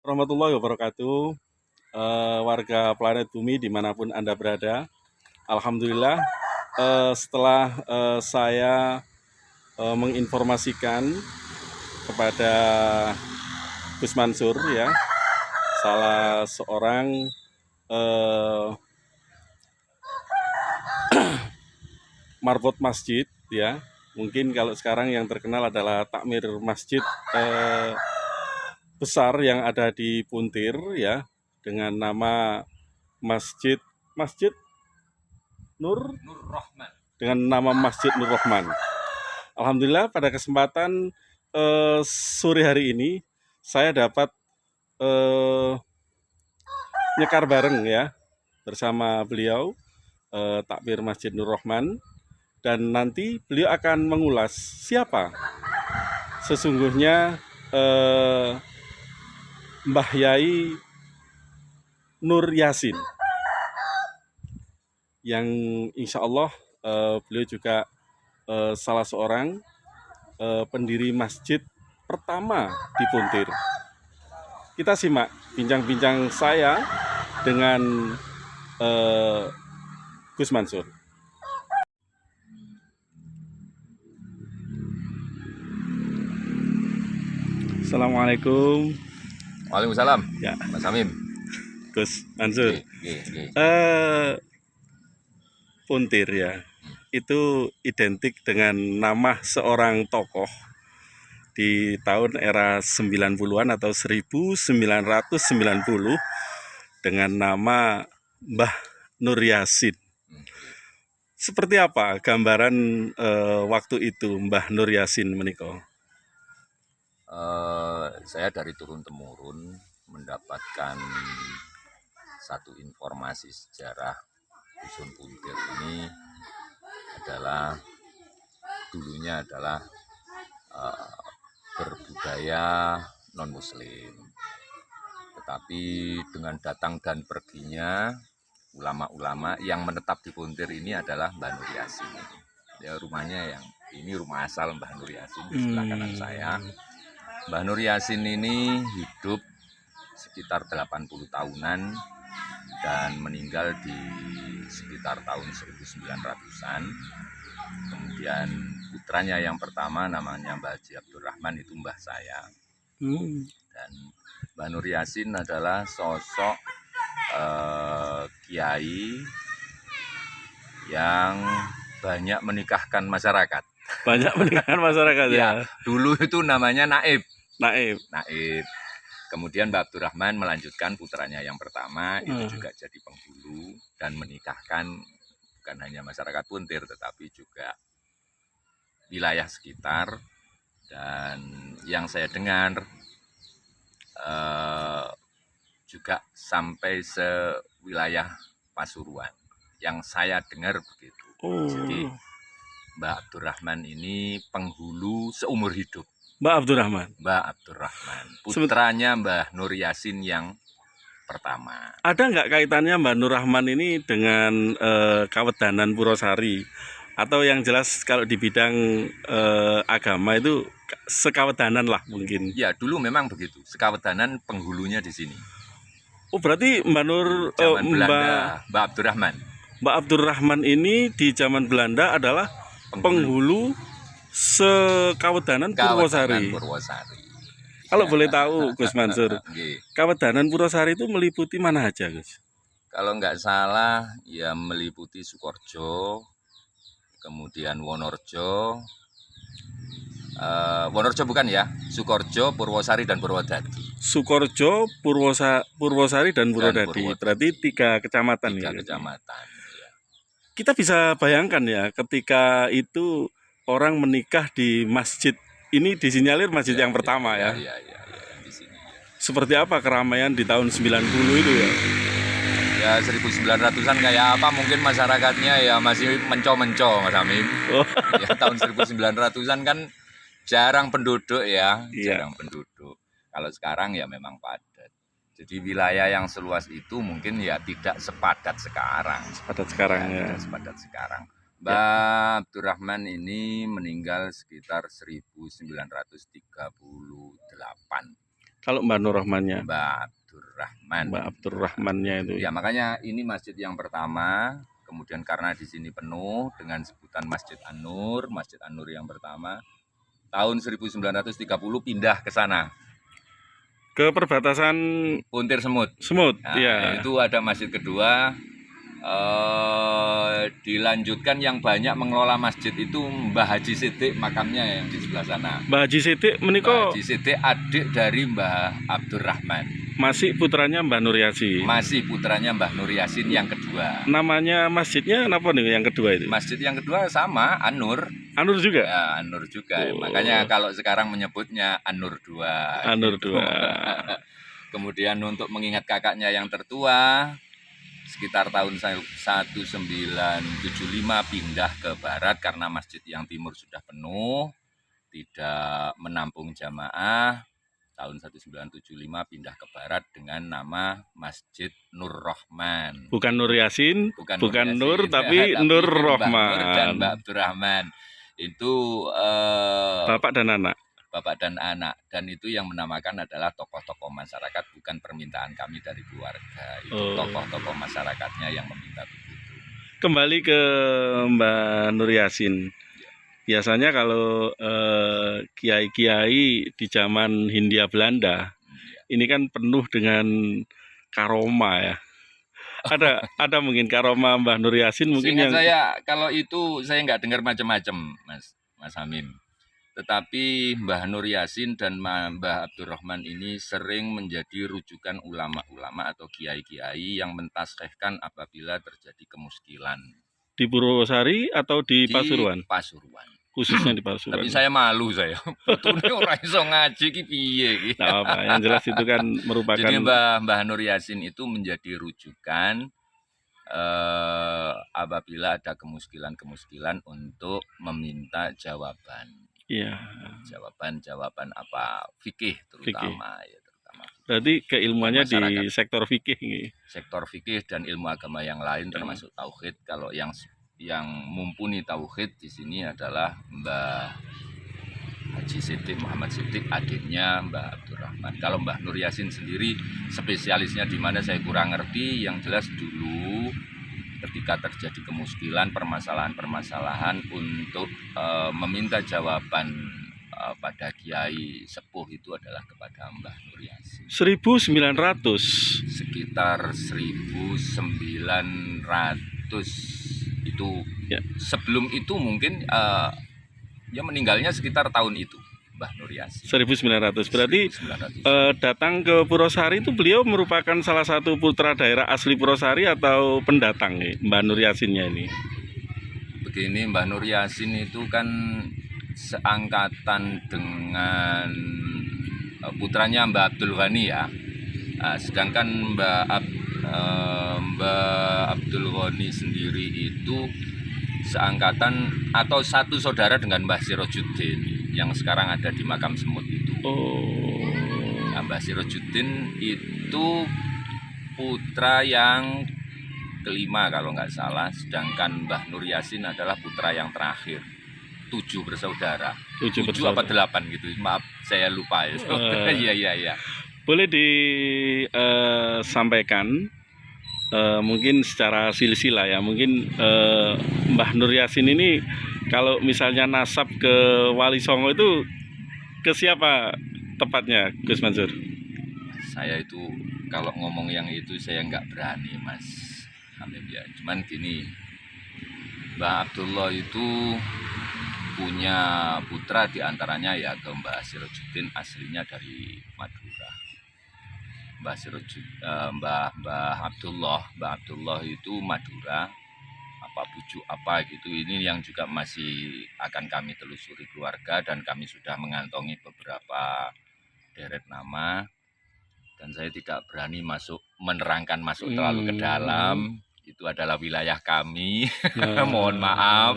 Warahmatullahi wabarakatuh. Warga planet bumi dimanapun Anda berada. Alhamdulillah, setelah saya menginformasikan kepada Gus Mansur ya, salah seorang eh, marbot masjid ya. Mungkin kalau sekarang yang terkenal adalah takmir masjid eh, besar yang ada di Puntir ya, dengan nama Masjid Masjid Nur Rahman. dengan nama Masjid Nur Rahman. Alhamdulillah pada kesempatan sore hari ini saya dapat nyekar bareng ya bersama beliau, takmir Masjid Nur Rahman, dan nanti beliau akan mengulas siapa sesungguhnya Mbah Yai Nur Yasin, yang insya Allah beliau juga salah seorang pendiri masjid pertama di Puntir. Kita simak bincang-bincang saya dengan Gus Mansur. Assalamualaikum. Waalaikumsalam. Ya, Mas Amim. Gus Mansur. Oke. Puntir ya, itu identik dengan nama seorang tokoh di tahun era 90-an atau 1990 dengan nama Mbah Nur Yasin. Seperti apa gambaran waktu itu Mbah Nur Yasin menika? Saya dari turun-temurun mendapatkan satu informasi sejarah Dusun Puntir ini dulunya adalah berbudaya non-muslim. Tetapi dengan datang dan perginya ulama-ulama yang menetap di Puntir ini adalah Mbah Nur Yasin. Ya, rumahnya yang ini rumah asal Mbah Nur Yasin di sebelah kanan saya. Mbah Nur Yasin ini hidup sekitar 80 tahunan dan meninggal di sekitar tahun 1900-an. Kemudian putranya yang pertama namanya Mbah Haji Abdurrahman, itu mbah saya. Dan Mbah Nur Yasin adalah sosok kiai yang banyak menikahkan masyarakat. Banyak menikahkan masyarakat ya. Dulu itu namanya Naib. Naib. Kemudian Mbah Abdurrahman melanjutkan putranya yang pertama, itu juga jadi penghulu dan menikahkan bukan hanya masyarakat Puntir tetapi juga wilayah sekitar. Dan yang saya dengar juga sampai sewilayah Pasuruan. Yang saya dengar begitu. Jadi Mbah Abdurrahman ini penghulu seumur hidup. Mbah Abdurrahman. Putranya Mbah Nur Yasin yang pertama. Ada nggak kaitannya Mbah Nur Rahman ini dengan Kawedanan Purwosari? Atau yang jelas kalau di bidang agama itu sekawedanan lah mungkin. Ya, dulu memang begitu. Sekawedanan penghulunya di sini. Oh, berarti Mbah Nur Mbah Abdurrahman. Mbah Abdurrahman ini di zaman Belanda adalah penghulu sekawedanan Purwosari. Kalau boleh tahu Gus Mansur, Kawedanan Purwosari itu meliputi mana aja, Gus? Kalau nggak salah ya meliputi Sukorjo, kemudian Wonorjo, Wonorjo bukan ya, Sukorjo, Purwosari dan Purwodadi. Sukorjo, Purwosari dan Purwodadi. Berarti 3 kecamatan ya. 3 kecamatan. Ya. Kita bisa bayangkan ya, ketika itu orang menikah di masjid ini, disinyalir masjid yang pertama ya. Di sini, ya. Seperti apa keramaian di tahun 90 itu ya? Ya 1900-an kayak apa mungkin masyarakatnya ya masih menco-menco Mas Amim. Ya tahun 1900-an kan jarang penduduk ya, jarang penduduk. Kalau sekarang ya memang padat. Jadi wilayah yang seluas itu mungkin ya tidak sepadat sekarang. Sepadat sekarang. Mbah Abdurrahman ini meninggal sekitar 1938. Kalau Mbah Nur Rahmannya, Mbah Abdurrahman. Mbah Abdurrahmannya itu. Ya, makanya ini masjid yang pertama. Kemudian karena di sini penuh dengan sebutan Masjid An-Nur, Masjid An-Nur yang pertama. Tahun 1930 pindah ke sana, Ke perbatasan Puntir Semut. Semut, Nah, ya. itu ada masjid kedua. Dilanjutkan yang banyak mengelola masjid itu Mbah Haji Sidik, makamnya yang di sebelah sana. Mbah Haji Sidik Mbah menika Haji Sidik adik dari Mbah Abdurrahman. masih putranya Mbah Nur Yasin. Masih putranya Mbah Nur Yasin yang kedua. Namanya masjidnya apa nih yang kedua itu? Masjid yang kedua sama An-Nur. Anur juga. Ya, An-Nur juga. Oh. Makanya kalau sekarang menyebutnya An-Nur 2. Anur 2. Kemudian untuk mengingat kakaknya yang tertua, sekitar tahun 1975 pindah ke barat karena masjid yang timur sudah penuh, tidak menampung jamaah. Tahun 1975 pindah ke barat dengan nama Masjid Nur Rahman. Bukan Nur Yasin, bukan Yasin, Nur, tapi Nur Rahman. Nur dan Mbak Abdurrahman. Itu Bapak dan anak. bapak dan anak, dan itu yang menamakan adalah tokoh-tokoh masyarakat, bukan permintaan kami dari keluarga. Itu tokoh-tokoh masyarakatnya yang meminta begitu. Kembali ke Mbak Nur Yasin. Biasanya kalau kiai-kiai di zaman Hindia Belanda ini kan penuh dengan karoma ya. Ada mungkin karoma Mbah Nur Yasin mungkin Seingat yang saya kalau itu saya nggak dengar macam-macam, Mas Hamim. Tetapi Mbah Nur Yasin dan Mbah Abdurrahman ini sering menjadi rujukan ulama-ulama atau kiai-kiai yang mentasyihkan apabila terjadi kemuskilan. di Purwosari atau di Pasuruan? Pasuruan. Khususnya di Pasuruan. Tapi saya malu saya. Putune ora iso ngaji ki piye ki. Nah, apa? Yang jelas itu kan merupakan. Jadi Mbah Nur Yasin itu menjadi rujukan apabila ada kemuskilan untuk meminta jawaban. Iya. Jawaban apa? Fikih terutama. Ya, terutama. Berarti keilmuannya di sektor fikih nih. Sektor fikih dan ilmu agama yang lain termasuk tauhid. Kalau yang mumpuni tauhid di sini adalah Mbah Haji Sidik, Muhammad Sidik, adiknya Mbah Abdurrahman. Kalau Mbah Nur Yasin sendiri spesialisnya di mana saya kurang ngerti. Yang jelas dulu ketika terjadi kemuskilan, permasalahan-permasalahan untuk meminta jawaban pada kiai sepuh itu adalah kepada Mbah Nur Yasin. 1900. Sekitar 1900 itu. Ya. Sebelum itu mungkin ya meninggalnya sekitar tahun itu. Mbah Nur Yasin. 1900. Berarti 1900. Datang ke Purwosari itu beliau merupakan salah satu putra daerah asli Purwosari atau pendatang nih Mbah Nur Yasinnya ini? Begini, Mbah Nur Yasin itu kan seangkatan dengan putranya Mbah Abdul Ghani ya. Sedangkan Mbah Abdul Ghani sendiri itu seangkatan atau satu saudara dengan Mbah Sirojuddin yang sekarang ada di makam semut itu. Nah, Mbah Sirojuddin itu putra yang kelima kalau nggak salah, sedangkan Mbah Nur Yasin adalah putra yang terakhir. 7 bersaudara. 7 apa 8 gitu, maaf saya lupa ya. Iya. Boleh disampaikan mungkin secara silsilah ya, mungkin Mbah Nur Yasin ini kalau misalnya nasab ke Wali Songo itu ke siapa tepatnya, Gus Mansur? Saya itu kalau ngomong yang itu saya nggak berani, Mas Hamim ya. Cuman gini, Mbah Abdullah itu punya putra diantaranya ya ke Mbah Sirojuddin, aslinya dari Madura. Mbah Abdullah itu Madura, apa bujuk apa gitu. Ini yang juga masih akan kami telusuri keluarga, dan kami sudah mengantongi beberapa deret nama, dan saya tidak berani menerangkan masuk terlalu ke dalam. Itu adalah wilayah kami. Mohon maaf,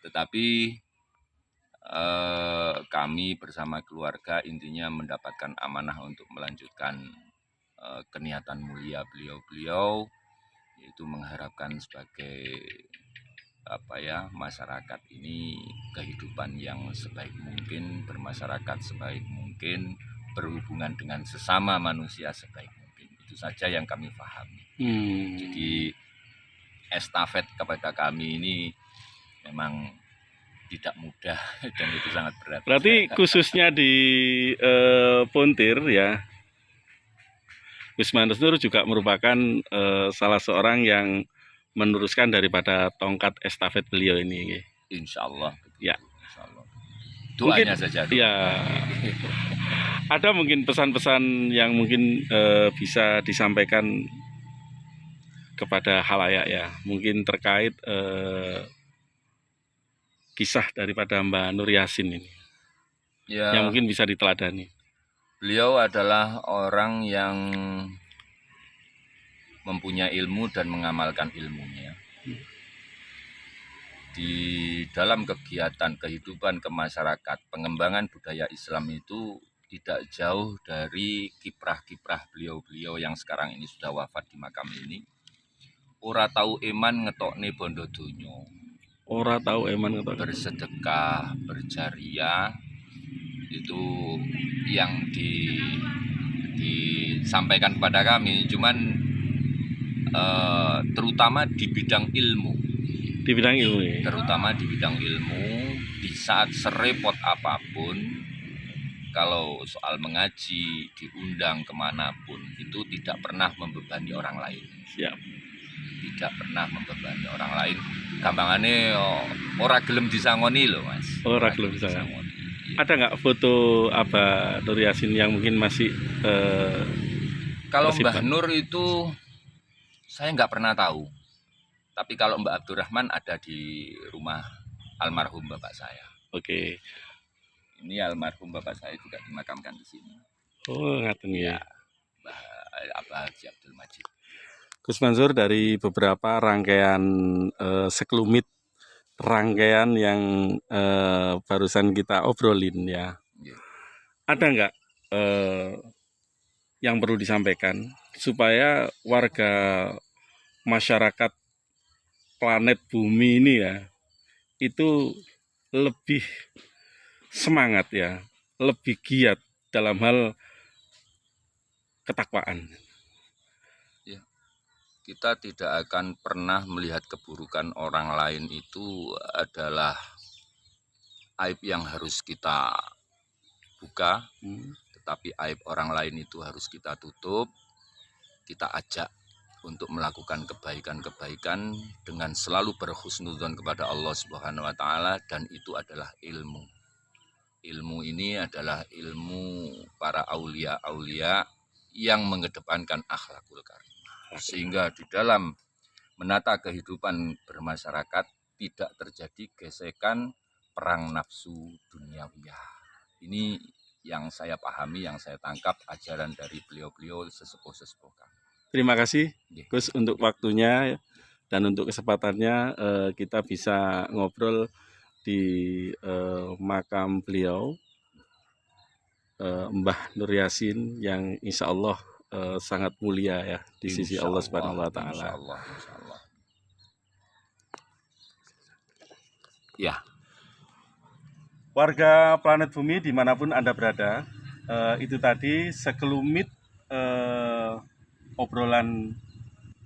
tetapi kami bersama keluarga intinya mendapatkan amanah untuk melanjutkan keniatan mulia beliau, yaitu mengharapkan sebagai masyarakat ini kehidupan yang sebaik mungkin, bermasyarakat sebaik mungkin, berhubungan dengan sesama manusia sebaik mungkin. Itu saja yang kami pahami. Jadi estafet kepada kami ini memang tidak mudah dan itu sangat berat. Berarti khususnya di Puntir ya, Gus Manur juga merupakan salah seorang yang meneruskan daripada tongkat estafet beliau ini. Insya Allah. Ya. Insya Allah. Doanya Mungkin, saja. Ya. Ada mungkin pesan-pesan yang mungkin bisa disampaikan kepada halayak ya, mungkin terkait kisah daripada Mbah Nur Yasin ini, Ya, yang mungkin bisa diteladani. beliau adalah orang yang mempunyai ilmu dan mengamalkan ilmunya. Di dalam kegiatan kehidupan kemasyarakat, pengembangan budaya Islam itu tidak jauh dari kiprah-kiprah beliau-beliau yang sekarang ini sudah wafat di makam ini. Ora tahu iman ngetokne bondo dunyo. Ora tahu eman Bersedekah, berjariah, itu yang disampaikan kepada kami. Cuman terutama di bidang ilmu. di bidang ilmu ya. Terutama di bidang ilmu, di saat serepot apapun, kalau soal mengaji, diundang kemanapun, itu tidak pernah membebani orang lain. Siap. Tidak pernah membebani orang lain. Gampangannya ora gelem disangoni loh Mas. Ora gelem disangoni. Iya. Ada nggak foto Abah Nur Yasin yang mungkin masih Kalau tersimpan? Mbah Nur itu saya nggak pernah tahu. Tapi kalau Mbak Abdurrahman ada di rumah almarhum bapak saya. Oke. Ini almarhum bapak saya juga dimakamkan di sini. Oh, ngaten ya. Mbah Haji Abdul Majid. Gus Manur, dari beberapa rangkaian sekelumit rangkaian yang barusan kita obrolin ya, Yeah. ada nggak yang perlu disampaikan supaya warga masyarakat planet bumi ini ya itu lebih semangat ya, lebih giat dalam hal ketakwaan? Kita tidak akan pernah melihat keburukan orang lain itu adalah aib yang harus kita buka, tetapi aib orang lain itu harus kita tutup. Kita ajak untuk melakukan kebaikan-kebaikan dengan selalu berhusnudzon kepada Allah Subhanahu wa taala, dan itu adalah ilmu. Ilmu ini adalah ilmu para aulia-aulia yang mengedepankan akhlakul karimah. Sehingga di dalam menata kehidupan bermasyarakat tidak terjadi gesekan perang nafsu duniawiyah. Ini yang saya pahami, yang saya tangkap ajaran dari beliau-beliau sesepuh-sesepuh kami. Terima kasih Gus untuk waktunya dan untuk kesempatannya kita bisa ngobrol di makam beliau, Mbah Nur Yasin, yang insya Allah sangat mulia ya di sisi Allah Subhanahu wa taala. Insya Allah, insya Allah. Ya. Warga planet bumi dimanapun Anda berada, itu tadi sekelumit obrolan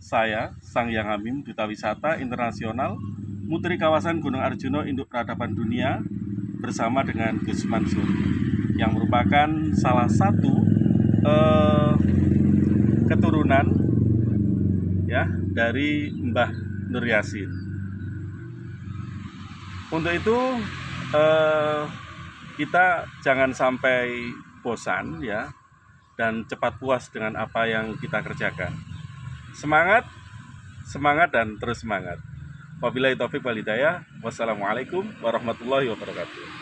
saya, Sang Yang Hamim, Duta Wisata Internasional Muteri Kawasan Gunung Arjuna Induk Peradaban Dunia, bersama dengan Gus Manur, yang merupakan salah satu keturunan ya dari Mbah Nur Yasin. Untuk itu kita jangan sampai bosan ya, dan cepat puas dengan apa yang kita kerjakan. Semangat, semangat dan terus semangat. Wabillahi taufik wal hidayah. Wassalamualaikum warahmatullahi wabarakatuh.